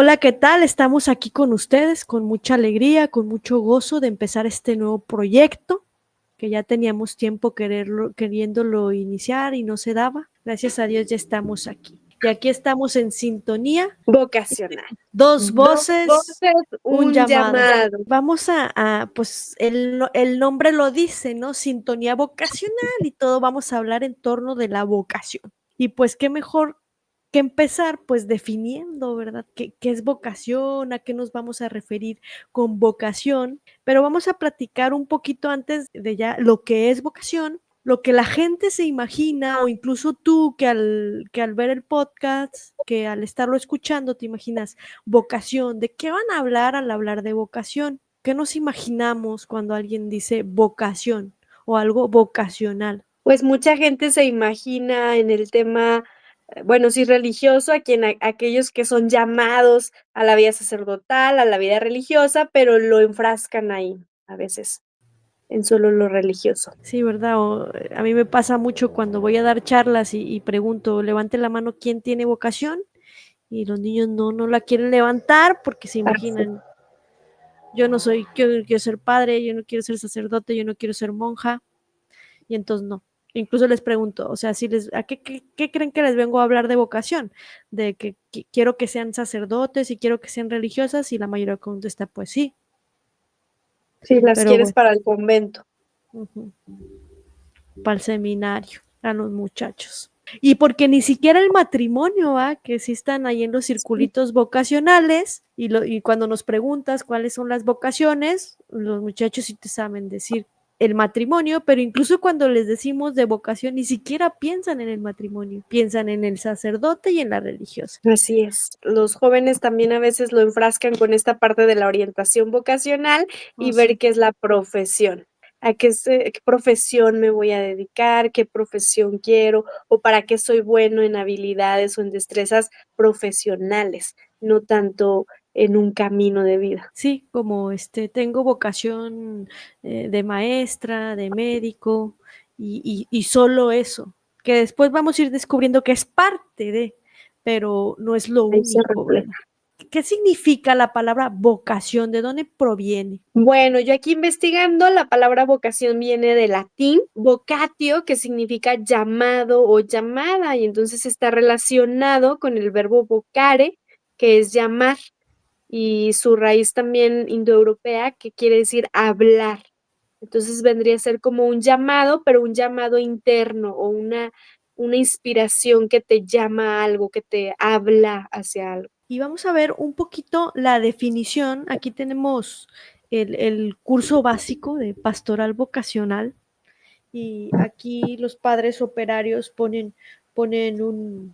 Hola, ¿qué tal? Estamos aquí con ustedes con mucha alegría, con mucho gozo de empezar este nuevo proyecto que ya teníamos tiempo queriéndolo iniciar y no se daba. Gracias a Dios ya estamos aquí. Y aquí estamos en sintonía, Vocacional. dos Dos voces, voces, un un llamado. llamado. Vamos pues el nombre lo dice, ¿no? Sintonía vocacional y todo vamos a hablar en torno de la vocación. Y pues qué mejor que empezar pues definiendo, ¿verdad? ¿Qué es vocación? ¿A qué nos vamos a referir con vocación? Pero vamos a platicar un poquito antes de ya lo que es vocación, lo que la gente se imagina, o incluso tú que al ver el podcast, que al estarlo escuchando te imaginas vocación. ¿De qué van a hablar al hablar de vocación? ¿Qué nos imaginamos cuando alguien dice vocación o algo vocacional? Pues mucha gente se imagina en el tema, bueno, sí, religioso, aquellos que son llamados a la vida sacerdotal, a la vida religiosa, pero lo enfrascan ahí, a veces, en solo lo religioso. Sí, ¿verdad? A mí me pasa mucho cuando voy a dar charlas y pregunto, levante la mano, ¿quién tiene vocación? Y los niños no la quieren levantar porque se Así. imaginan, yo no quiero ser padre, yo no quiero ser sacerdote, yo no quiero ser monja, y entonces no. Incluso les pregunto, o sea, si ¿a qué creen que les vengo a hablar de vocación? De que quiero que sean sacerdotes y quiero que sean religiosas, y la mayoría contesta, pues sí, Sí, las pero quieres bueno, para el convento. para el seminario, a los muchachos. Y porque ni siquiera el matrimonio, ¿va? Que sí están ahí en los Sí. circulitos vocacionales, y cuando nos preguntas cuáles son las vocaciones, los muchachos sí te saben decir el matrimonio, pero incluso cuando les decimos de vocación, ni siquiera piensan en el matrimonio, piensan en el sacerdote y en la religiosa. Así es. Los jóvenes también a veces lo enfrascan con esta parte de la orientación vocacional y Oh, ver sí. qué es la profesión. ¿Qué profesión me voy a dedicar? ¿Qué profesión quiero? ¿O para qué soy bueno en habilidades o en destrezas profesionales? No tanto en un camino de vida. Sí, como tengo vocación de maestra, de médico, y solo eso, que después vamos a ir descubriendo que es parte de, pero no es lo Ahí se único, ¿verdad? refleja. ¿Qué significa la palabra vocación? ¿De dónde proviene? Bueno, yo aquí investigando, la palabra vocación viene del latín vocatio, que significa llamado o llamada, y entonces está relacionado con el verbo vocare, que es llamar, y su raíz también indoeuropea, que quiere decir hablar. Entonces vendría a ser como un llamado, pero un llamado interno o una inspiración que te llama a algo, que te habla hacia algo. Y vamos a ver un poquito la definición. Aquí tenemos el curso básico de pastoral vocacional, y aquí los padres operarios ponen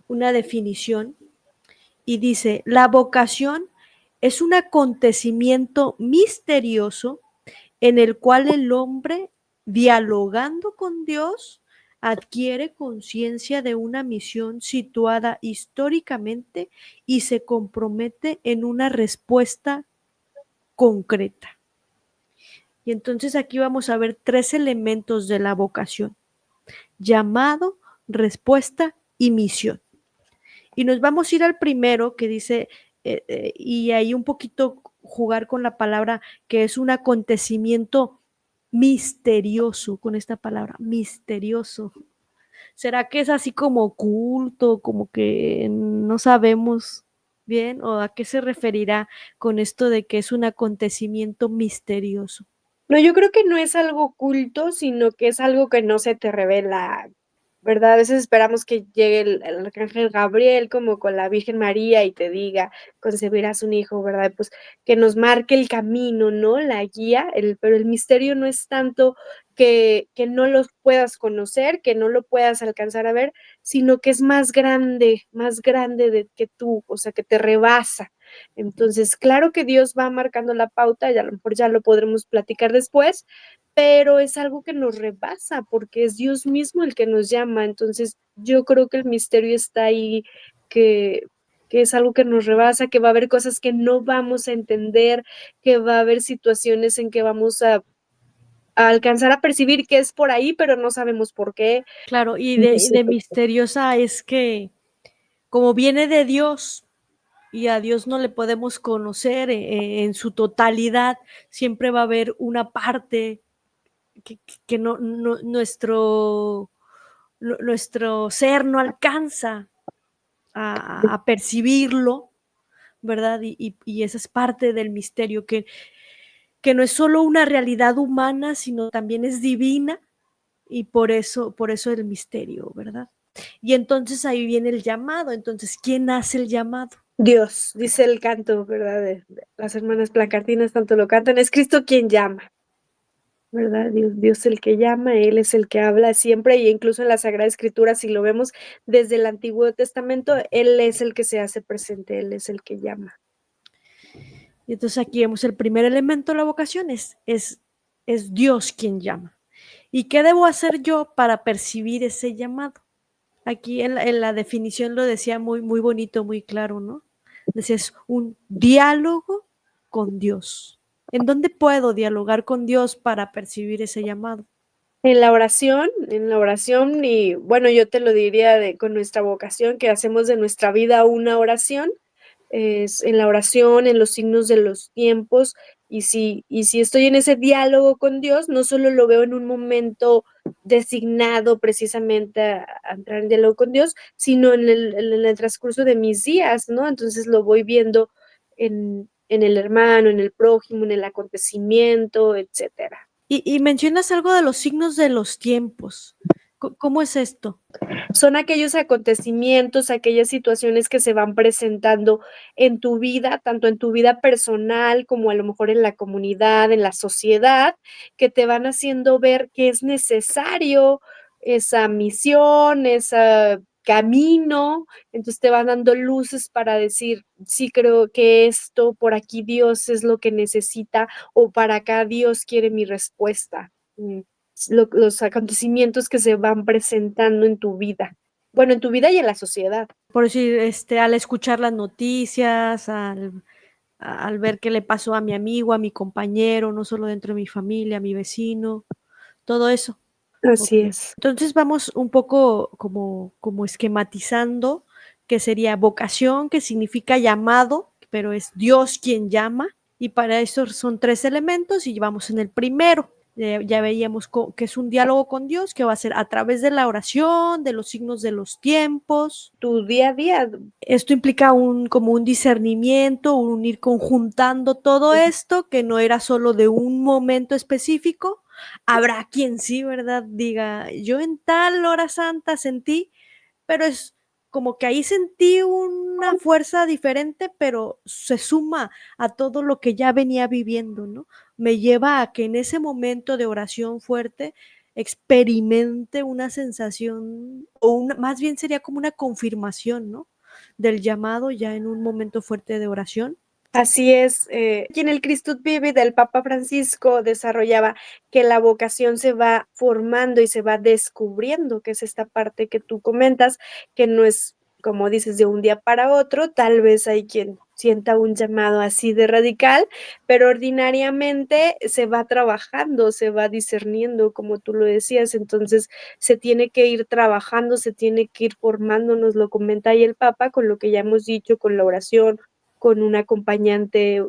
una definición, y dice: la vocación es un acontecimiento misterioso en el cual el hombre, dialogando con Dios, adquiere conciencia de una misión situada históricamente y se compromete en una respuesta concreta. Y entonces aquí vamos a ver 3 elementos de la vocación: llamado, respuesta y misión. Y nos vamos a ir al primero que dice, y ahí un poquito jugar con la palabra, que es un acontecimiento misterioso, con esta palabra, misterioso. ¿Será que es así como oculto, como que no sabemos bien? ¿O a qué se referirá con esto de que es un acontecimiento misterioso? No, yo creo que no es algo oculto, sino que es algo que no se te revela, ¿verdad? A veces esperamos que llegue el arcángel Gabriel como con la Virgen María y te diga: "Concebirás un hijo", ¿verdad? Pues, que nos marque el camino, ¿no? La guía, pero el misterio no es tanto que no los puedas conocer, que no lo puedas alcanzar a ver, sino que es más grande de que tú, o sea, que te rebasa. Entonces, claro que Dios va marcando la pauta y a lo mejor ya lo podremos platicar después, pero es algo que nos rebasa, porque es Dios mismo el que nos llama. Entonces, yo creo que el misterio está ahí, que que es algo que nos rebasa, que va a haber cosas que no vamos a entender, que va a haber situaciones en que vamos a alcanzar a percibir que es por ahí, pero no sabemos por qué. Claro, y No de sé. misteriosa es que como viene de Dios, y a Dios no le podemos conocer en su totalidad, siempre va a haber una parte que nuestro ser no alcanza a percibirlo, ¿verdad? Y esa es parte del misterio, que no es solo una realidad humana, sino también es divina, y por eso el misterio, ¿verdad? Y entonces ahí viene el llamado. Entonces, ¿quién hace el llamado? Dios, dice el canto, ¿verdad? De las hermanas placartinas tanto lo cantan, es Cristo quien llama, ¿verdad? Dios el que llama, Él es el que habla siempre, y incluso en la Sagrada Escritura, si lo vemos desde el Antiguo Testamento, Él es el que se hace presente, Él es el que llama. Y entonces aquí vemos el primer elemento de la vocación, es Dios quien llama. ¿Y qué debo hacer yo para percibir ese llamado? Aquí en la definición lo decía muy, muy bonito, muy claro, ¿no? Decía, es un diálogo con Dios. ¿En dónde puedo dialogar con Dios para percibir ese llamado? En la oración, y bueno, yo te lo diría con nuestra vocación, que hacemos de nuestra vida una oración, es en la oración, en los signos de los tiempos, y si estoy en ese diálogo con Dios, no solo lo veo en un momento designado precisamente a entrar en diálogo con Dios, sino en el transcurso de mis días, ¿no? Entonces, lo voy viendo en el hermano, en el prójimo, en el acontecimiento, etcétera. Y mencionas algo de los signos de los tiempos. ¿Cómo es esto? Son aquellos acontecimientos, aquellas situaciones que se van presentando en tu vida, tanto en tu vida personal como a lo mejor en la comunidad, en la sociedad, que te van haciendo ver que es necesario esa misión, ese camino. Entonces te van dando luces para decir, sí, creo que esto por aquí Dios es lo que necesita, o para acá Dios quiere mi respuesta. Los acontecimientos que se van presentando en tu vida. Bueno, en tu vida y en la sociedad. Por decir, al escuchar las noticias, al ver qué le pasó a mi amigo, a mi compañero, no solo dentro de mi familia, a mi vecino, todo eso. Así Ok. es. Entonces vamos un poco como esquematizando, que sería vocación, que significa llamado, pero es Dios quien llama, y para eso son 3 elementos, y vamos en el primero. Ya veíamos que es un diálogo con Dios, que va a ser a través de la oración, de los signos de los tiempos. Tu día a día. Esto implica como un discernimiento, un ir conjuntando todo esto, que no era solo de un momento específico. Habrá quien sí, ¿verdad? Diga, yo en tal hora santa sentí, pero es como que ahí sentí una fuerza diferente, pero se suma a todo lo que ya venía viviendo, ¿no? Me lleva a que en ese momento de oración fuerte experimente una sensación, más bien sería como una confirmación, ¿no? Del llamado ya en un momento fuerte de oración. Así es, y en el Christut Vivit del Papa Francisco desarrollaba que la vocación se va formando y se va descubriendo, que es esta parte que tú comentas, que no es, como dices, de un día para otro. Tal vez hay quien sienta un llamado así de radical, pero ordinariamente se va trabajando, se va discerniendo, como tú lo decías. Entonces, se tiene que ir trabajando, se tiene que ir formando, nos lo comenta ahí el Papa, con lo que ya hemos dicho, con la oración, con un acompañante,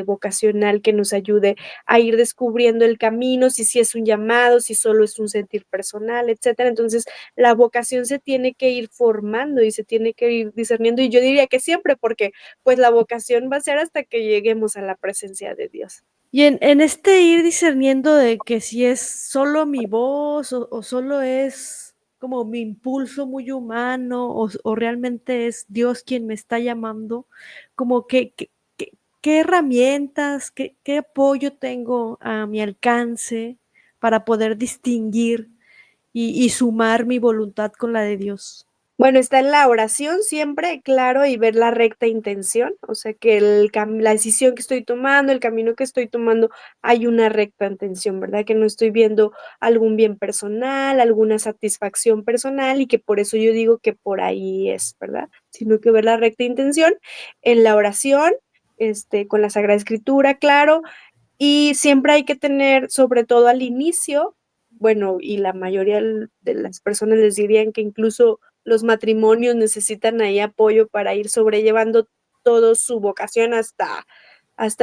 vocacional que nos ayude a ir descubriendo el camino, si sí es un llamado, si solo es un sentir personal, etcétera. Entonces, la vocación se tiene que ir formando y se tiene que ir discerniendo, y yo diría que siempre, porque, pues, la vocación va a ser hasta que lleguemos a la presencia de Dios. Y en este ir discerniendo de que si es solo mi voz o solo es como mi impulso muy humano o realmente es Dios quien me está llamando, como qué herramientas, qué apoyo tengo a mi alcance para poder distinguir y sumar mi voluntad con la de Dios. Bueno, está en la oración siempre, claro, y ver la recta intención, o sea, que la decisión que estoy tomando, el camino que estoy tomando, hay una recta intención, ¿verdad? Que no estoy viendo algún bien personal, alguna satisfacción personal, y que por eso yo digo que por ahí es, ¿verdad? Sino que ver la recta intención en la oración, con la Sagrada Escritura, claro, y siempre hay que tener, sobre todo al inicio, bueno, y la mayoría de las personas les dirían que incluso los matrimonios necesitan ahí apoyo para ir sobrellevando todo su vocación hasta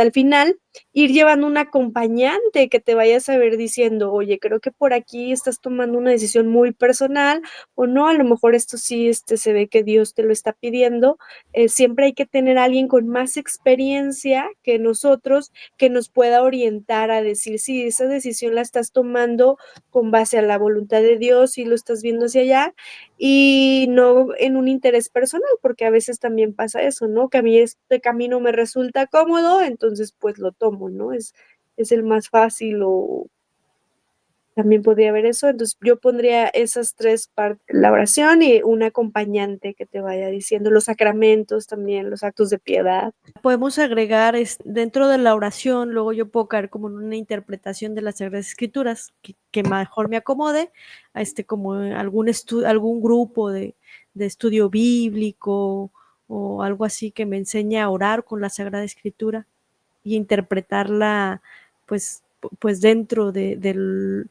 el final, ir llevando un acompañante que te vaya a saber diciendo: "Oye, creo que por aquí estás tomando una decisión muy personal, o no, a lo mejor esto sí, se ve que Dios te lo está pidiendo". Siempre hay que tener a alguien con más experiencia que nosotros, que nos pueda orientar a decir: "Sí, esa decisión la estás tomando con base a la voluntad de Dios, y lo estás viendo hacia allá", y no en un interés personal, porque a veces también pasa eso, ¿no? Que a mí este camino me resulta cómodo, entonces, pues, lo tomo, ¿no? Es el más fácil, o también podría haber eso. Entonces, yo pondría esas 3 partes, la oración y un acompañante que te vaya diciendo, los sacramentos también, los actos de piedad. Podemos agregar dentro de la oración, luego yo puedo caer como en una interpretación de las Sagradas Escrituras que mejor me acomode, a como algún grupo de estudio bíblico o algo así que me enseñe a orar con la Sagrada Escritura y interpretarla pues, pues dentro del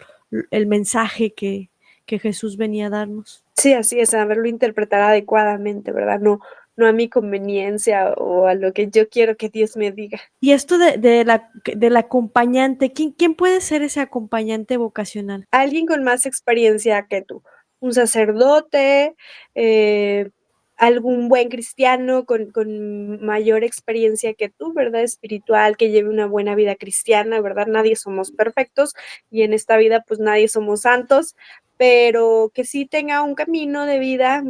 el mensaje que Jesús venía a darnos. Sí, así es, saberlo interpretar adecuadamente, ¿verdad? No a mi conveniencia o a lo que yo quiero que Dios me diga. Y esto del acompañante, ¿quién puede ser ese acompañante vocacional? Alguien con más experiencia que tú, un sacerdote, eh, algún buen cristiano con mayor experiencia que tú, ¿verdad? Espiritual, que lleve una buena vida cristiana, ¿verdad? Nadie somos perfectos y en esta vida, pues, nadie somos santos, pero que sí tenga un camino de vida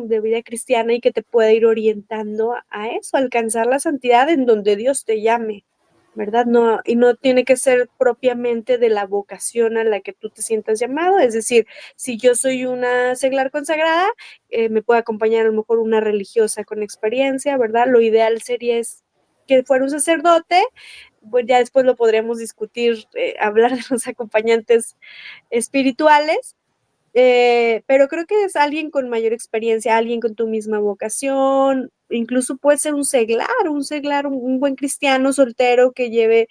cristiana y que te pueda ir orientando a eso, a alcanzar la santidad en donde Dios te llame. ¿Verdad? No, y no tiene que ser propiamente de la vocación a la que tú te sientas llamado, es decir, si yo soy una seglar consagrada, me puede acompañar a lo mejor una religiosa con experiencia, ¿verdad? Lo ideal sería es que fuera un sacerdote, pues ya después lo podríamos discutir, hablar de los acompañantes espirituales, pero creo que es alguien con mayor experiencia, alguien con tu misma vocación, incluso puede ser un seglar, un buen cristiano soltero que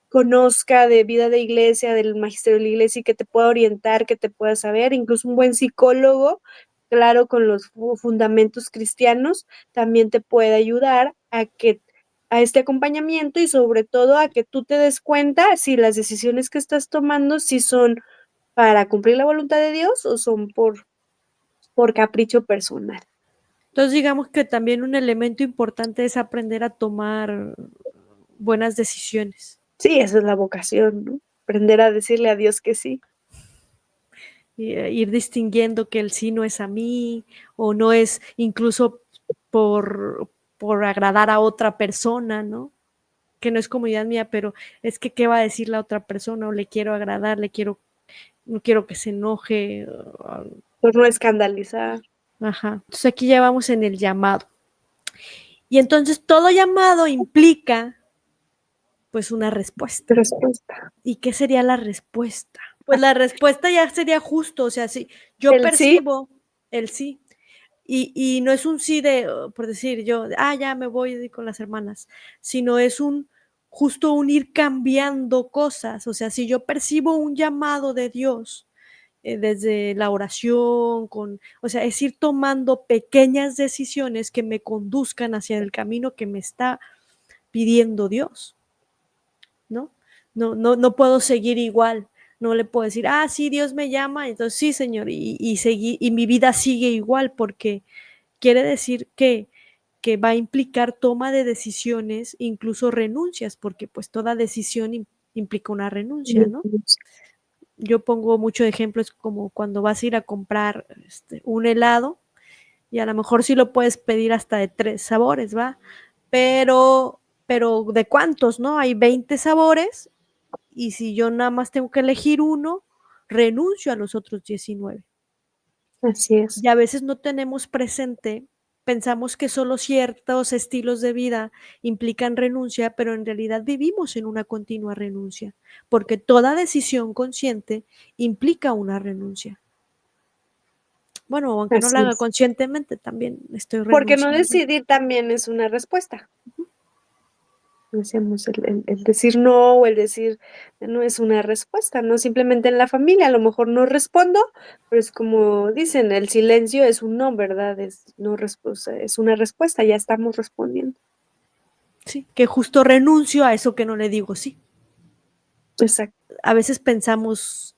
conozca de vida de iglesia, del magisterio de la iglesia y que te pueda orientar, que te pueda saber, incluso un buen psicólogo, claro, con los fundamentos cristianos, también te puede ayudar a este acompañamiento y sobre todo a que tú te des cuenta si las decisiones que estás tomando, si son para cumplir la voluntad de Dios o son por capricho personal. Entonces, digamos que también un elemento importante es aprender a tomar buenas decisiones. Sí, esa es la vocación, ¿no? Aprender a decirle a Dios que sí. Y, ir distinguiendo que el sí no es a mí o no es incluso por agradar a otra persona, ¿no? Que no es comodidad mía, pero es que qué va a decir la otra persona o le quiero agradar, no quiero que se enoje. Por no escandalizar. Ajá. Entonces aquí ya vamos en el llamado. Y entonces todo llamado implica pues una respuesta. Respuesta. ¿Y qué sería la respuesta? Pues la respuesta ya sería justo, o sea, si yo El sí, percibo el sí, y no es un sí de, por decir yo, ya me voy con las hermanas, sino es justo un ir cambiando cosas, o sea, si yo percibo un llamado de Dios, desde la oración, o sea, es ir tomando pequeñas decisiones que me conduzcan hacia el camino que me está pidiendo Dios. ¿No? No puedo seguir igual. No le puedo decir, sí, Dios me llama, entonces sí, Señor, y mi vida sigue igual, porque quiere decir que va a implicar toma de decisiones, incluso renuncias, porque pues toda decisión implica una renuncia, ¿no? Yo pongo muchos ejemplos como cuando vas a ir a comprar un helado, y a lo mejor sí lo puedes pedir hasta de 3 sabores, ¿va? Pero ¿de cuántos, no? Hay 20 sabores y si yo nada más tengo que elegir uno, renuncio a los otros 19. así es. Y a veces no tenemos presente, pensamos que solo ciertos estilos de vida implican renuncia, pero en realidad vivimos en una continua renuncia, porque toda decisión consciente implica una renuncia. Bueno, aunque no la Así haga es. conscientemente, también estoy Porque no renunciando. decidir también es una respuesta. Decíamos, el decir no o el decir no es una respuesta, ¿no? Simplemente en la familia, a lo mejor no respondo, pero es como dicen, el silencio es un no, ¿verdad? Es no respuesta, es una respuesta, ya estamos respondiendo. Sí, que justo renuncio a eso que no le digo sí. Exacto. A veces pensamos,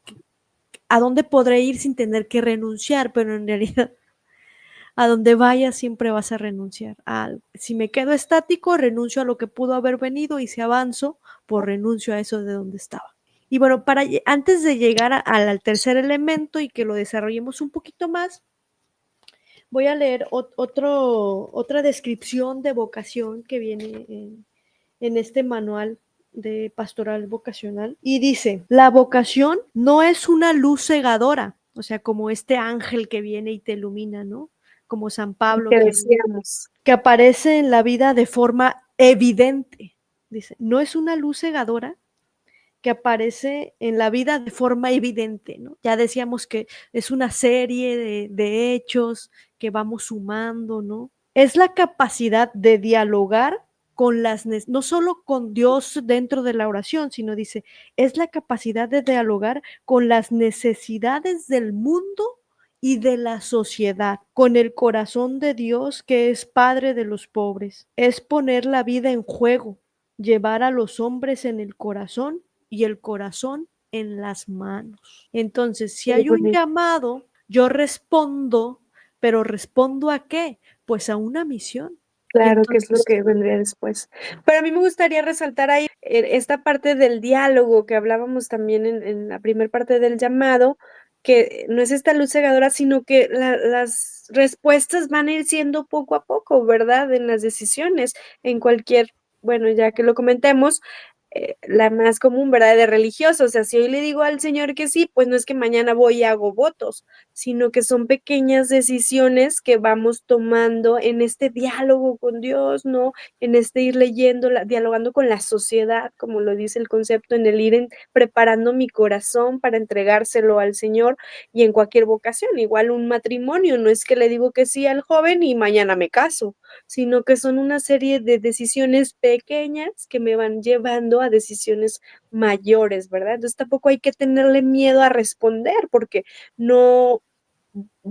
¿a dónde podré ir sin tener que renunciar? Pero en realidad, a donde vayas siempre vas a renunciar a algo. Si me quedo estático, renuncio a lo que pudo haber venido y si avanzo, pues renuncio a eso de donde estaba. Y bueno, antes de llegar al tercer elemento y que lo desarrollemos un poquito más, voy a leer otra descripción de vocación que viene en este manual de pastoral vocacional y dice, la vocación no es una luz cegadora, o sea, como este ángel que viene y te ilumina, ¿no? Como San Pablo Que decíamos. que aparece en la vida de forma evidente. Dice, no es una luz cegadora que aparece en la vida de forma evidente, ¿no? Ya decíamos que es una serie de hechos que vamos sumando, ¿no? Es la capacidad de dialogar con no solo con Dios dentro de la oración, sino dice, es la capacidad de dialogar con las necesidades del mundo y de la sociedad, con el corazón de Dios que es Padre de los pobres. Es poner la vida en juego, llevar a los hombres en el corazón y el corazón en las manos. Entonces, si hay un llamado, yo respondo, pero ¿respondo a qué? Pues a una misión. Y Claro, que es lo entonces, que vendría después. Pero a mí me gustaría resaltar ahí, esta parte del diálogo que hablábamos también en la primer parte del llamado, que no es esta luz cegadora, sino que las respuestas van a ir siendo poco a poco, ¿verdad? En las decisiones, en cualquier bueno, ya que lo comentemos, la más común, ¿verdad? De religioso, o sea, si hoy le digo al Señor que sí, pues no es que mañana voy y hago votos, sino que son pequeñas decisiones que vamos tomando en este diálogo con Dios, ¿no? En este ir leyendo, dialogando con la sociedad, como lo dice el concepto, en el ir preparando mi corazón para entregárselo al Señor y en cualquier vocación, igual un matrimonio, no es que le digo que sí al joven y mañana me caso, sino que son una serie de decisiones pequeñas que me van llevando a decisiones mayores, ¿verdad? Entonces tampoco hay que tenerle miedo a responder, porque no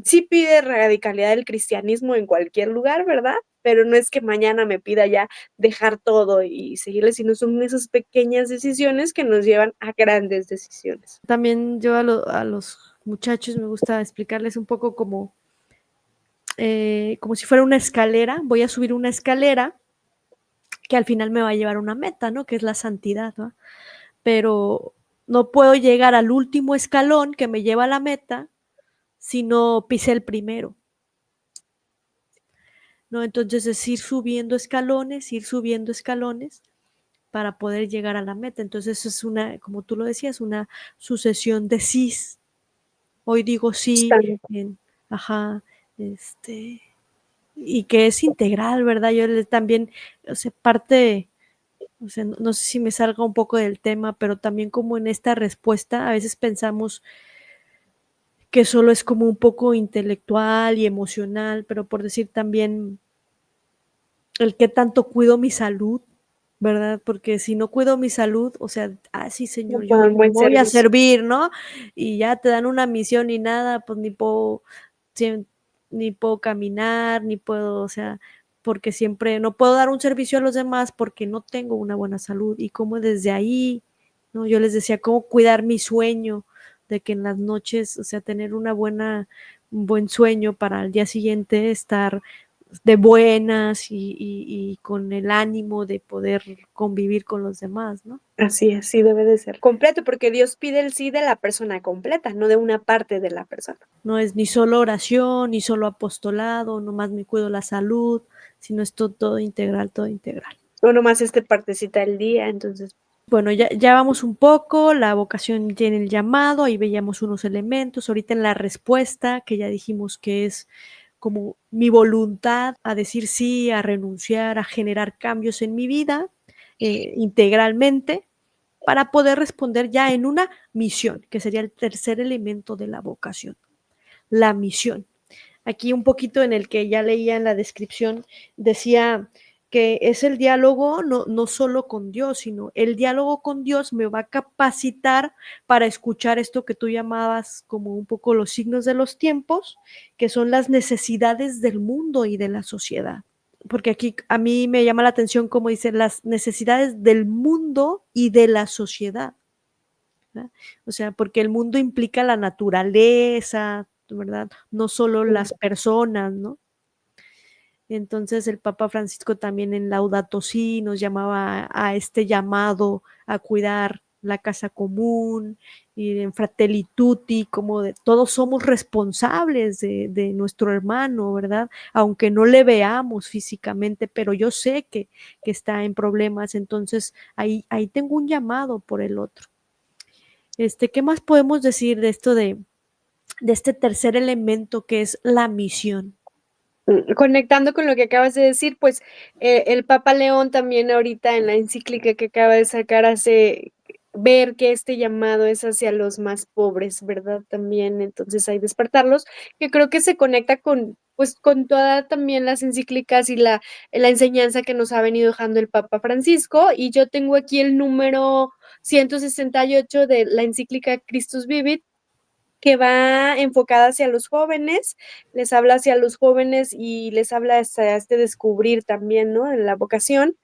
sí pide radicalidad del cristianismo en cualquier lugar, ¿verdad? Pero no es que mañana me pida ya dejar todo y seguirle, sino son esas pequeñas decisiones que nos llevan a grandes decisiones. también yo a los muchachos me gusta explicarles un poco como si fuera una escalera, voy a subir una escalera que al final me va a llevar a una meta, ¿no? Que es la santidad, ¿no? Pero no puedo llegar al último escalón que me lleva a la meta si no pisé el primero, ¿no? Entonces es ir subiendo escalones para poder llegar a la meta. Entonces es una, como tú lo decías, una sucesión de sís. Hoy digo sí, Constante. en, ajá, y que es integral, ¿verdad? Yo también, o sea, parte, o sea, no sé si me salga un poco del tema, pero también como en esta respuesta, a veces pensamos que solo es como un poco intelectual y emocional, pero por decir también el que tanto cuido mi salud, ¿verdad? Porque si no cuido mi salud, o sea, sí, Señor, yo Un buen voy a servicio. servir, ¿no? Y ya te dan una misión y nada, pues ni puedo caminar, ni puedo, o sea, porque siempre no puedo dar un servicio a los demás porque no tengo una buena salud. Y como desde ahí, ¿no? Yo les decía, cómo cuidar mi sueño, de que en las noches, o sea, tener un buen sueño para el día siguiente estar de buenas y con el ánimo de poder convivir con los demás, ¿no? Así es, sí debe de ser completo, porque Dios pide el sí de la persona completa, no de una parte de la persona. No es ni solo oración, ni solo apostolado, nomás me cuido la salud, sino es todo integral, todo integral. O nomás partecita del día, entonces Bueno, ya vamos un poco, la vocación tiene el llamado, ahí veíamos unos elementos, ahorita en la respuesta, que ya dijimos que es como mi voluntad a decir sí, a renunciar, a generar cambios en mi vida integralmente, para poder responder ya en una misión, que sería el tercer elemento de la vocación, la misión. Aquí un poquito en el que ya leía en la descripción, decía que es el diálogo no solo con Dios, sino el diálogo con Dios me va a capacitar para escuchar esto que tú llamabas como un poco los signos de los tiempos, que son las necesidades del mundo y de la sociedad. porque aquí a mí me llama la atención como dice las necesidades del mundo y de la sociedad, ¿verdad? O sea, porque el mundo implica la naturaleza, ¿verdad? No solo las personas, ¿no? Entonces el Papa Francisco también en Laudato Si nos llamaba a este llamado a cuidar la casa común y en Fratelli Tutti, como de todos somos responsables de nuestro hermano, ¿verdad? Aunque no le veamos físicamente, pero yo sé que está en problemas, entonces ahí tengo un llamado por el otro. ¿Qué más podemos decir de esto de este tercer elemento que es la misión? Conectando con lo que acabas de decir, pues, el Papa León también ahorita en la encíclica que acaba de sacar hace ver que este llamado es hacia los más pobres, ¿verdad? También, entonces, hay despertarlos, que creo que se conecta con, pues, con toda también las encíclicas y la enseñanza que nos ha venido dejando el Papa Francisco, y yo tengo aquí el número 168 de la encíclica Christus Vivit, que va enfocada hacia los jóvenes, les habla hacia los jóvenes y les habla hacia este descubrir también, ¿no?, en la vocación,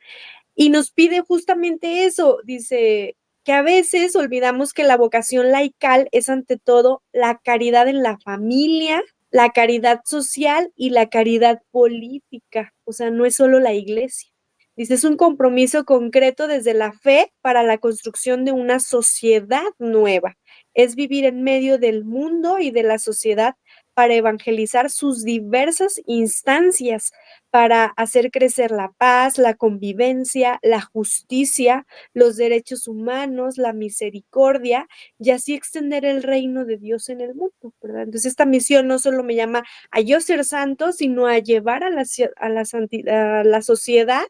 y nos pide justamente eso, dice que a veces olvidamos que la vocación laical es ante todo la caridad en la familia, la caridad social y la caridad política, o sea, no es solo la iglesia. Dice, es un compromiso concreto desde la fe para la construcción de una sociedad nueva. Es vivir en medio del mundo y de la sociedad para evangelizar sus diversas instancias, para hacer crecer la paz, la convivencia, la justicia, los derechos humanos, la misericordia, y así extender el reino de Dios en el mundo, ¿verdad? Entonces, esta misión no solo me llama a yo ser santo, sino a llevar a la sociedad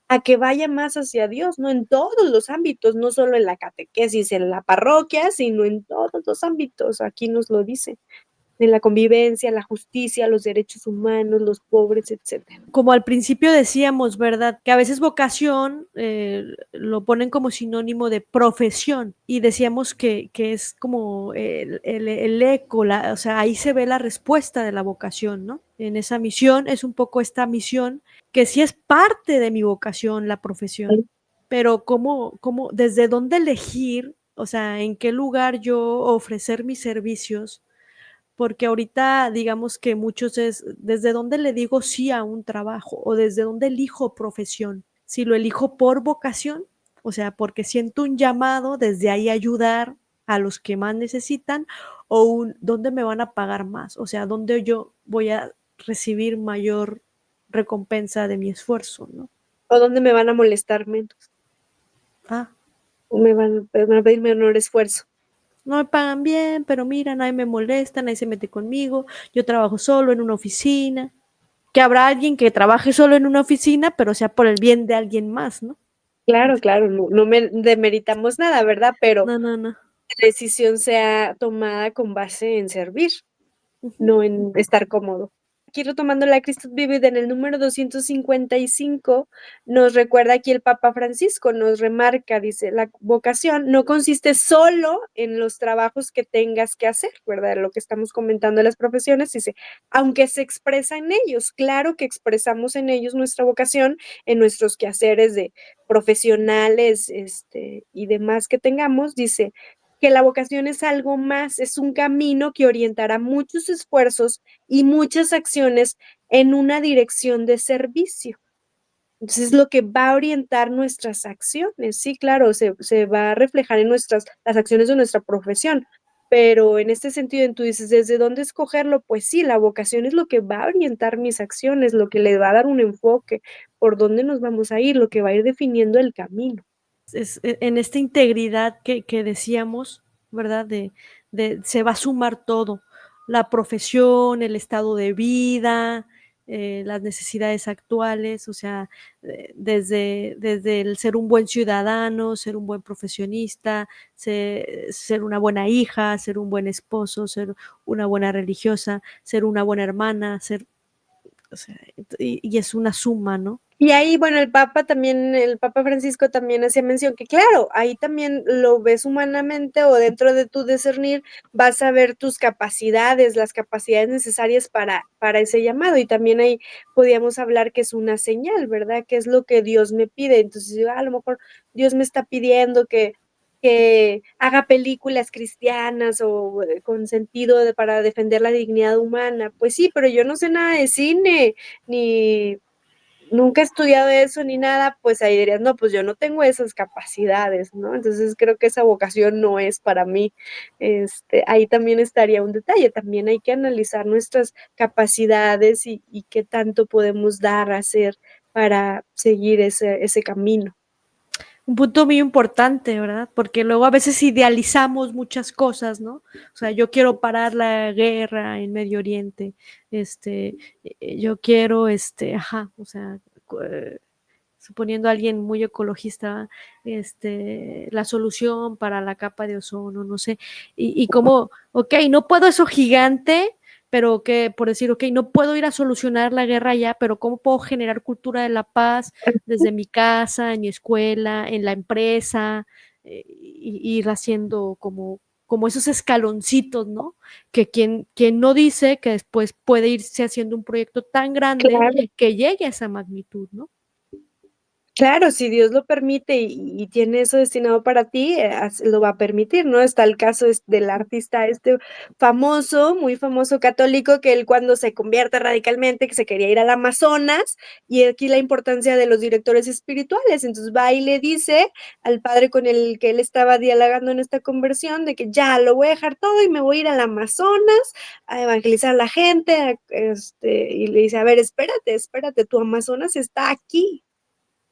a que vaya más hacia Dios, ¿no? En todos los ámbitos, no solo en la catequesis, en la parroquia, sino en todos los ámbitos, aquí nos lo dice, en la convivencia, la justicia, los derechos humanos, los pobres, etcétera. Como al principio decíamos, ¿verdad? Que a veces vocación lo ponen como sinónimo de profesión y decíamos que es como el eco, o sea, ahí se ve la respuesta de la vocación, ¿no? En esa misión es un poco esta misión que sí es parte de mi vocación, la profesión, pero desde dónde elegir, o sea, en qué lugar yo ofrecer mis servicios, porque ahorita digamos que muchos es desde dónde le digo sí a un trabajo o desde dónde elijo profesión. Si lo elijo por vocación, o sea, porque siento un llamado desde ahí ayudar a los que más necesitan o dónde me van a pagar más, o sea, dónde yo voy a recibir mayor recompensa de mi esfuerzo, ¿no? O dónde me van a molestar menos, Ah, o me van a pedir menor esfuerzo. no me pagan bien, pero mira, nadie me molesta, nadie se mete conmigo, yo trabajo solo en una oficina, que habrá alguien que trabaje solo en una oficina, pero sea por el bien de alguien más, ¿no? Claro, claro, no demeritamos nada, ¿verdad? Pero No, no, no. la decisión sea tomada con base en servir, Ujú. no en estar cómodo. Aquí retomando la Christus Vivit en el número 255, nos recuerda aquí el Papa Francisco, nos remarca, dice, la vocación no consiste solo en los trabajos que tengas que hacer, ¿verdad? Lo que estamos comentando de las profesiones, dice, aunque se expresa en ellos, claro que expresamos en ellos nuestra vocación, en nuestros quehaceres de profesionales, y demás que tengamos, dice, que la vocación es algo más, es un camino que orientará muchos esfuerzos y muchas acciones en una dirección de servicio. Entonces, es lo que va a orientar nuestras acciones. Sí, claro, se va a reflejar en las acciones de nuestra profesión, pero en este sentido, tú dices, ¿desde dónde escogerlo? Pues sí, la vocación es lo que va a orientar mis acciones, lo que le va a dar un enfoque, por dónde nos vamos a ir, lo que va a ir definiendo el camino. En esta integridad que decíamos, ¿verdad? Se va a sumar todo, la profesión, el estado de vida, las necesidades actuales, o sea, desde el ser un buen ciudadano, ser un buen profesionista, ser una buena hija, ser un buen esposo, ser una buena religiosa, ser una buena hermana, ser o sea, y es una suma, ¿no? Y ahí, bueno, el Papa Francisco también hacía mención que, claro, ahí también lo ves humanamente o dentro de tu discernir vas a ver tus capacidades, las capacidades necesarias para ese llamado. Y también ahí podíamos hablar que es una señal, ¿verdad? Que es lo que Dios me pide. Entonces, yo, a lo mejor Dios me está pidiendo que haga películas cristianas o con sentido para defender la dignidad humana. Pues sí, pero yo no sé nada de cine, ni nunca he estudiado eso ni nada, pues ahí dirías: "No, pues yo no tengo esas capacidades", ¿no? Entonces, creo que esa vocación no es para mí. Ahí también estaría un detalle, también hay que analizar nuestras capacidades y qué tanto podemos dar, hacer para seguir ese camino. Un punto muy importante, ¿verdad? Porque luego a veces idealizamos muchas cosas, ¿no? O sea, yo quiero parar la guerra en Medio Oriente, yo quiero, ajá, o sea, suponiendo a alguien muy ecologista, la solución para la capa de ozono, no sé, y como, ok, no puedo eso gigante, pero que, por decir, ok, no puedo ir a solucionar la guerra ya, pero ¿cómo puedo generar cultura de la paz desde mi casa, en mi escuela, en la empresa, y ir haciendo como esos escaloncitos, ¿no? Que quien no dice que después puede irse haciendo un proyecto tan grande Claro. que llegue a esa magnitud, ¿no? Claro, si Dios lo permite y tiene eso destinado para ti, lo va a permitir, ¿no? Está el caso del artista famoso, muy famoso católico, que él cuando se convierte radicalmente, que se quería ir al Amazonas, y aquí la importancia de los directores espirituales. Entonces va y le dice al padre con el que él estaba dialogando en esta conversión, de que ya lo voy a dejar todo y me voy a ir al Amazonas a evangelizar a la gente, y le dice, a ver, espérate, espérate, tu Amazonas está aquí,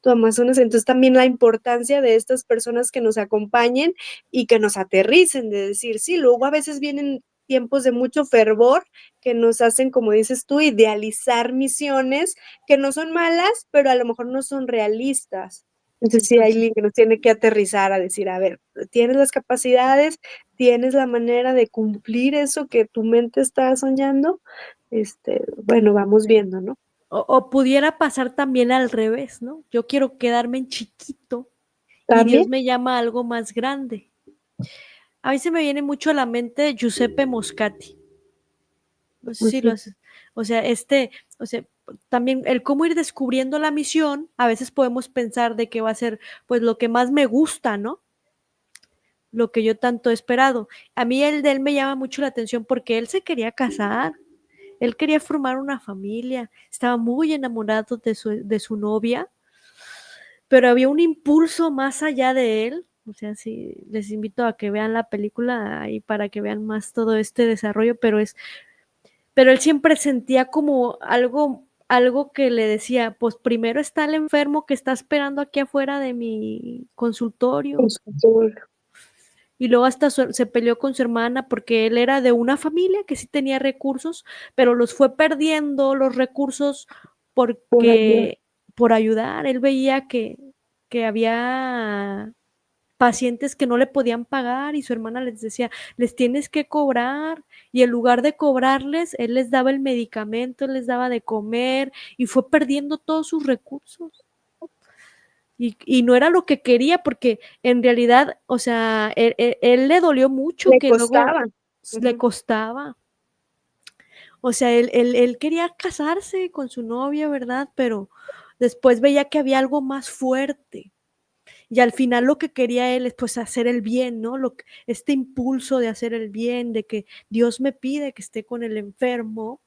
tu Amazonas. Entonces, también la importancia de estas personas que nos acompañen y que nos aterricen, de decir, sí, luego a veces vienen tiempos de mucho fervor que nos hacen, como dices tú, idealizar misiones que no son malas, pero a lo mejor no son realistas. Entonces, sí, hay Entonces, alguien que nos tiene que aterrizar a decir, a ver, tienes las capacidades, tienes la manera de cumplir eso que tu mente está soñando, bueno, vamos viendo, ¿no? o pudiera pasar también al revés, ¿no? Yo quiero quedarme en chiquito y Dios También, me llama a algo más grande. A mí se me viene mucho a la mente Giuseppe Moscati. No sé si lo ujú, haces. O sea, o sea, también el cómo ir descubriendo la misión, a veces podemos pensar de que va a ser pues lo que más me gusta, ¿no? Lo que yo tanto he esperado. A mí el de él me llama mucho la atención porque él se quería casar, él quería formar una familia, estaba muy enamorado de su novia, pero había un impulso más allá de él. O sea, sí, les invito a que vean la película y para que vean más todo este desarrollo, pero él siempre sentía como algo que le decía, pues primero está el enfermo que está esperando aquí afuera de mi consultorio, por supuesto. y luego hasta se peleó con su hermana porque él era de una familia que sí tenía recursos, pero los fue perdiendo los recursos Por ayudar. porque por ayudar, él veía que había pacientes que no le podían pagar y su hermana les decía, les tienes que cobrar, y en lugar de cobrarles, él les daba el medicamento, él les daba de comer y fue perdiendo todos sus recursos. Y no era lo que quería porque en realidad, o sea, él le dolió mucho Le que luego costaba. le Ujú. costaba. O sea, él quería casarse con su novia, ¿verdad? Pero después veía que había algo más fuerte. Y al final lo que quería él es pues hacer el bien, ¿no? Este impulso de hacer el bien, de que Dios me pide que esté con el enfermo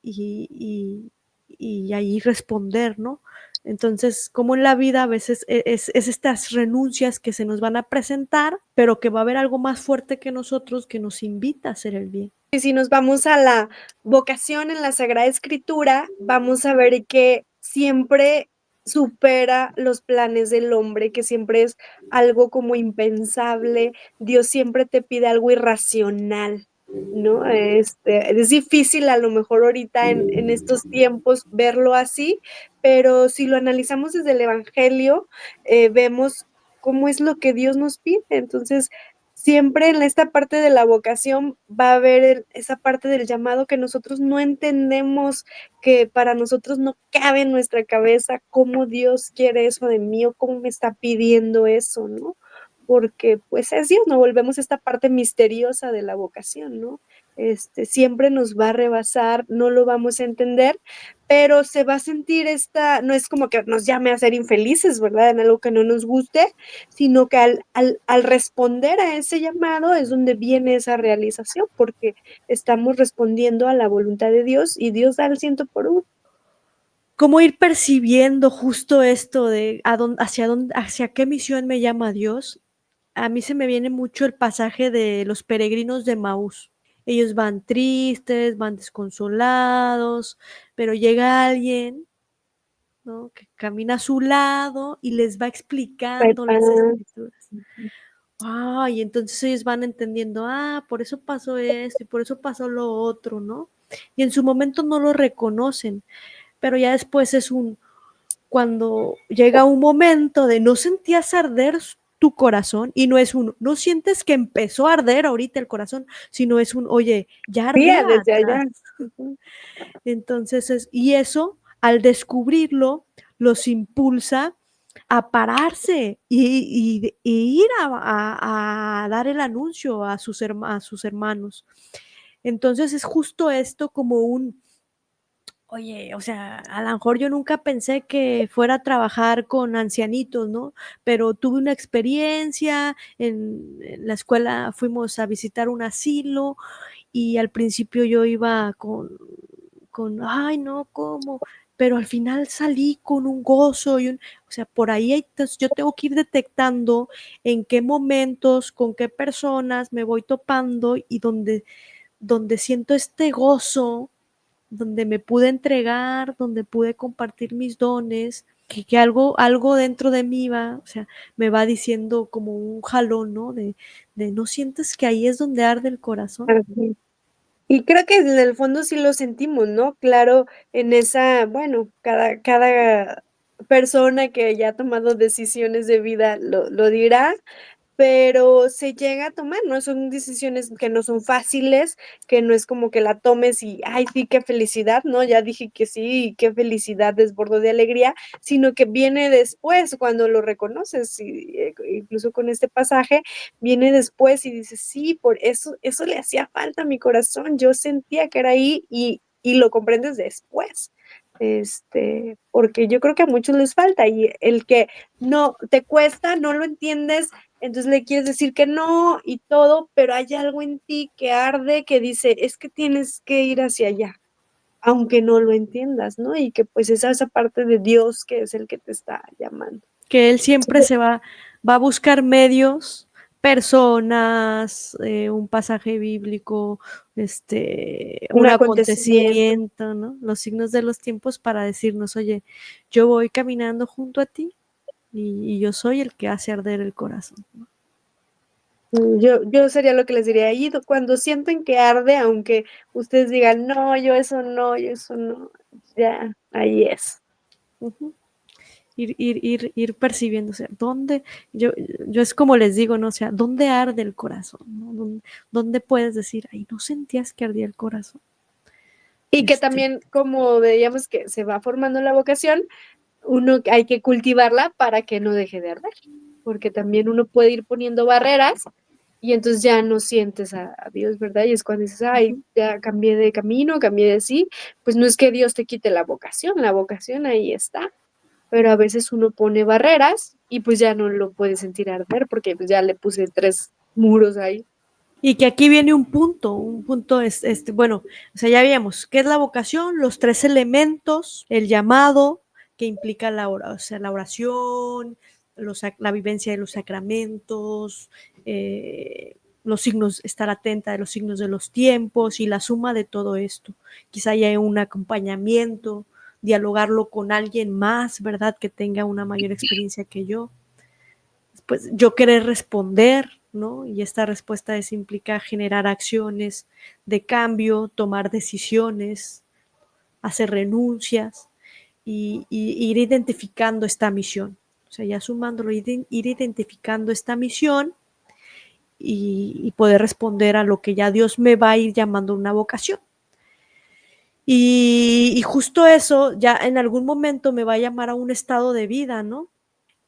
y, y ahí responder, ¿no? Entonces, como en la vida a veces es estas renuncias que se nos van a presentar, pero que va a haber algo más fuerte que nosotros que nos invita a hacer el bien. Y si nos vamos a la vocación en la Sagrada Escritura, vamos a ver que siempre supera los planes del hombre, que siempre es algo como impensable. Dios siempre te pide algo irracional, ¿no? Es difícil a lo mejor ahorita en estos tiempos verlo así, pero si lo analizamos desde el Evangelio, vemos cómo es lo que Dios nos pide. Entonces, siempre en esta parte de la vocación va a haber esa parte del llamado que nosotros no entendemos, que para nosotros no cabe en nuestra cabeza cómo Dios quiere eso de mí o cómo me está pidiendo eso, ¿no? Porque pues es Dios, no volvemos a esta parte misteriosa de la vocación, ¿no? Siempre nos va a rebasar, no lo vamos a entender, pero se va a sentir no es como que nos llame a ser infelices, ¿verdad? En algo que no nos guste, sino que al responder a ese llamado es donde viene esa realización, porque estamos respondiendo a la voluntad de Dios y Dios da el 100 por 1. ¿Cómo ir percibiendo justo esto de hacia qué misión me llama Dios? A mí se me viene mucho el pasaje de los peregrinos de Maús. Ellos van tristes, van desconsolados, pero llega alguien, ¿no?, que camina a su lado y les va explicando las escrituras. Y entonces ellos van entendiendo, por eso pasó esto y por eso pasó lo otro, ¿no? Y en su momento no lo reconocen, pero ya después cuando llega un momento de no sentías arder tu corazón, y no sientes que empezó a arder ahorita el corazón, sino oye, ya ardía Desde atrás. allá. Ujú. Entonces, y eso, al descubrirlo, los impulsa a pararse y ir a dar el anuncio a sus hermanos. Entonces es justo esto como oye, o sea, a lo mejor yo nunca pensé que fuera a trabajar con ancianitos, ¿no? Pero tuve una experiencia, en la escuela fuimos a visitar un asilo y al principio yo iba ay, no, ¿cómo? Pero al final salí con un gozo o sea, por ahí entonces yo tengo que ir detectando en qué momentos, con qué personas me voy topando y donde siento este gozo, donde me pude entregar, donde pude compartir mis dones, que algo dentro de mí o sea, me va diciendo como un jalón, ¿no? De no sientes que ahí es donde arde el corazón. Así. Y creo que en el fondo sí lo sentimos, ¿no? Claro, en esa, bueno, cada persona que ya ha tomado decisiones de vida lo dirá, pero se llega a tomar, ¿no? Son decisiones que no son fáciles, que no es como que la tomes y, ay, sí, qué felicidad, ¿no? Ya dije que sí, y qué felicidad, desbordo de alegría, sino que viene después cuando lo reconoces, y, incluso con este pasaje, viene después y dices, sí, por eso le hacía falta a mi corazón, yo sentía que era ahí y lo comprendes después. Porque yo creo que a muchos les falta y el que no te cuesta, no lo entiendes, entonces le quieres decir que no y todo, pero hay algo en ti que arde, que dice, es que tienes que ir hacia allá, aunque no lo entiendas, ¿no? Y que pues es esa parte de Dios que es el que te está llamando. Que él siempre va a buscar medios, personas, un pasaje bíblico, Un un acontecimiento. acontecimiento, ¿no? Los signos de los tiempos para decirnos, oye, yo voy caminando junto a ti y yo soy el que hace arder el corazón, ¿no? Yo sería lo que les diría, ahí cuando sienten que arde, aunque ustedes digan, no, yo eso no, ya, ahí es. Uh-huh. Ir percibiendo, o sea, yo es como les digo, ¿no? O sea, ¿dónde arde el corazón? ¿No? ¿Dónde puedes decir, ay, no sentías que ardía el corazón? Y que también, como veíamos que se va formando la vocación, uno hay que cultivarla para que no deje de arder, porque también uno puede ir poniendo barreras y entonces ya no sientes a Dios, ¿verdad? Y es cuando dices, ay, Uh-huh. ya cambié de camino, cambié de sí, pues no es que Dios te quite la vocación ahí está, pero a veces uno pone barreras y pues ya no lo puede sentir arder porque pues ya le puse 3 muros ahí. Y que aquí viene un punto es, bueno, o sea, ya vimos, ¿qué es la vocación? Los 3 elementos, el llamado, que implica o sea, la oración, la vivencia de los sacramentos, los signos, estar atenta de los signos de los tiempos y la suma de todo esto. Quizá haya un acompañamiento, dialogarlo con alguien más, ¿verdad? Que tenga una mayor experiencia que yo. Pues yo querer responder, ¿no? Y esta respuesta implica generar acciones de cambio, tomar decisiones, hacer renuncias y ir identificando esta misión. O sea, ya sumándolo, ir identificando esta misión y poder responder a lo que ya Dios me va a ir llamando una vocación. Y justo eso ya en algún momento me va a llamar a un estado de vida, ¿no?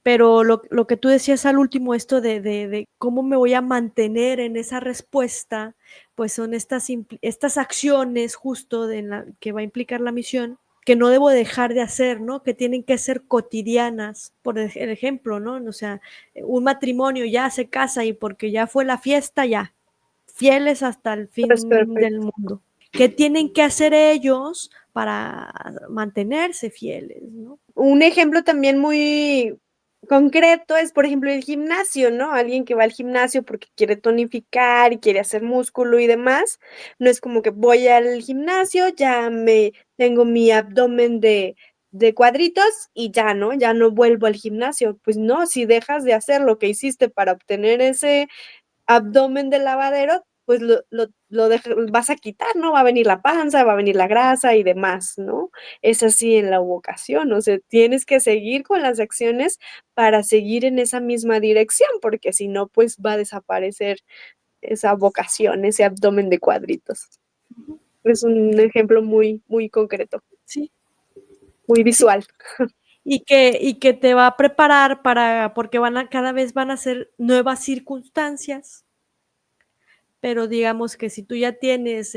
Pero lo que tú decías al último, esto de cómo me voy a mantener en esa respuesta, pues son estas acciones justo que va a implicar la misión, que no debo dejar de hacer, ¿no? Que tienen que ser cotidianas. Por ejemplo, ¿no? O sea, un matrimonio ya se casa y porque ya fue la fiesta, ya, fieles hasta el Pues fin del perfecto. mundo. ¿Qué tienen que hacer ellos para mantenerse fieles, ¿no? Un ejemplo también muy concreto es, por ejemplo, el gimnasio, ¿no? Alguien que va al gimnasio porque quiere tonificar y quiere hacer músculo y demás. No es como que voy al gimnasio, ya me tengo mi abdomen de cuadritos y ya, ¿no? Ya no vuelvo al gimnasio. Pues no, si dejas de hacer lo que hiciste para obtener ese abdomen de lavadero, pues vas a quitar, ¿no? Va a venir la panza, va a venir la grasa y demás, ¿no? Es así en la vocación, o sea, tienes que seguir con las acciones para seguir en esa misma dirección, porque si no, pues va a desaparecer esa vocación, ese abdomen de cuadritos. Es un ejemplo muy, muy concreto, Sí, muy sí. visual. Y que te va a preparar porque cada vez van a ser nuevas circunstancias, pero digamos que si tú ya tienes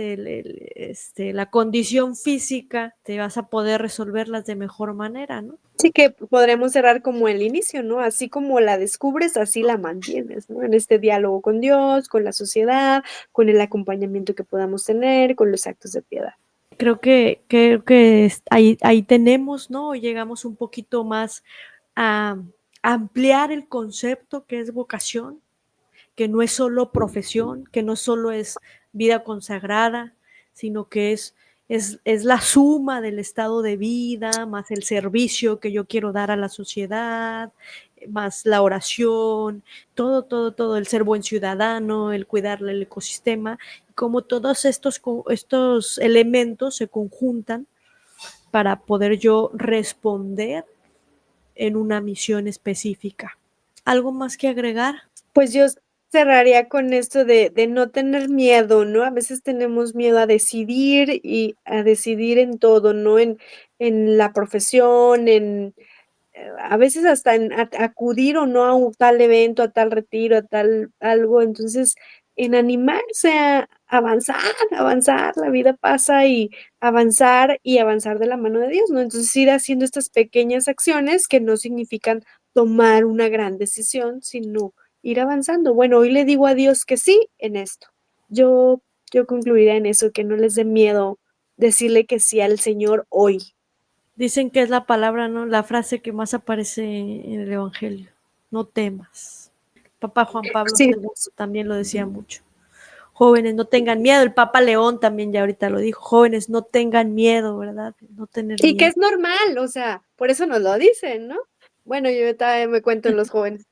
la condición física, te vas a poder resolverlas de mejor manera, ¿no? Sí que podremos cerrar como el inicio, ¿no? Así como la descubres, así la mantienes, ¿no? En este diálogo con Dios, con la sociedad, con el acompañamiento que podamos tener, con los actos de piedad. Creo que ahí tenemos, ¿no? Llegamos un poquito más a ampliar el concepto que es vocación, que no es solo profesión, que no solo es vida consagrada, sino que es la suma del estado de vida, más el servicio que yo quiero dar a la sociedad, más la oración, todo, el ser buen ciudadano, el cuidar el ecosistema, como todos estos elementos se conjuntan para poder yo responder en una misión específica. ¿Algo más que agregar? Pues yo cerraría con esto de no tener miedo, ¿no? A veces tenemos miedo a decidir y a decidir en todo, ¿no? En la profesión, a veces hasta en acudir o no a un tal evento, a tal retiro, a tal algo. Entonces, en animarse a avanzar, avanzar, la vida pasa y avanzar de la mano de Dios, ¿no? Entonces, ir haciendo estas pequeñas acciones que no significan tomar una gran decisión, sino ir avanzando. Bueno, hoy le digo a Dios que sí en esto. Yo yo concluiría en eso, que no les dé miedo decirle que sí al Señor hoy. Dicen que es la palabra, ¿no? La frase que más aparece en el Evangelio. No temas. Papa Juan Pablo Sí. II también lo decía mucho. Jóvenes, no tengan miedo. El Papa León también ya ahorita lo dijo. Jóvenes, no tengan miedo, ¿verdad? No tener Y que miedo. es normal, o sea, por eso nos lo dicen, ¿no? Bueno, yo todavía me cuento en los jóvenes.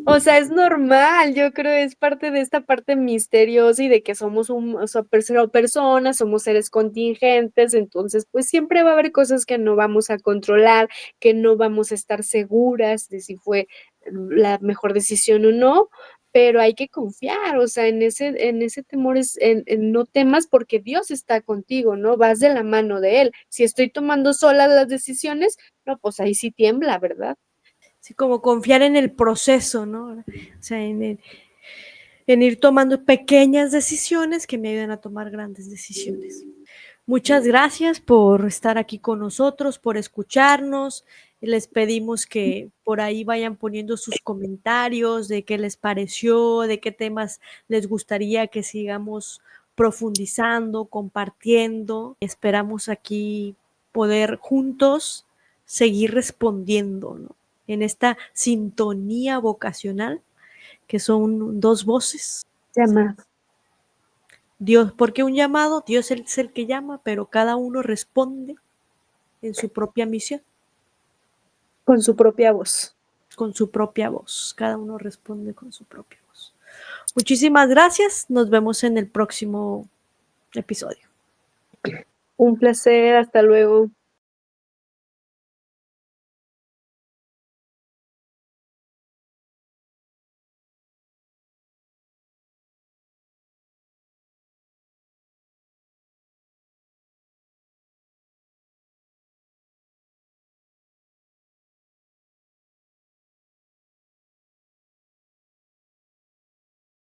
O sea, es normal, yo creo, es parte de esta parte misteriosa y de que somos o sea, personas, somos seres contingentes, entonces, pues, siempre va a haber cosas que no vamos a controlar, que no vamos a estar seguras de si fue la mejor decisión o no, pero hay que confiar, o sea, en ese temor en no temas porque Dios está contigo, ¿no? Vas de la mano de Él. Si estoy tomando sola las decisiones, no, pues ahí sí tiembla, ¿verdad? Así como confiar en el proceso, ¿no? O sea, en ir tomando pequeñas decisiones que me ayuden a tomar grandes decisiones. Muchas gracias por estar aquí con nosotros, por escucharnos. Les pedimos que por ahí vayan poniendo sus comentarios de qué les pareció, de qué temas les gustaría que sigamos profundizando, compartiendo. Esperamos aquí poder juntos seguir respondiendo, ¿no? En esta sintonía vocacional que son dos voces. Llamado. Dios, porque un llamado, Dios es el que llama, pero cada uno responde en su propia misión, Con su propia voz. con su propia voz. Cada uno responde con su propia voz. Muchísimas gracias. Nos vemos en el próximo episodio. Un placer, hasta luego.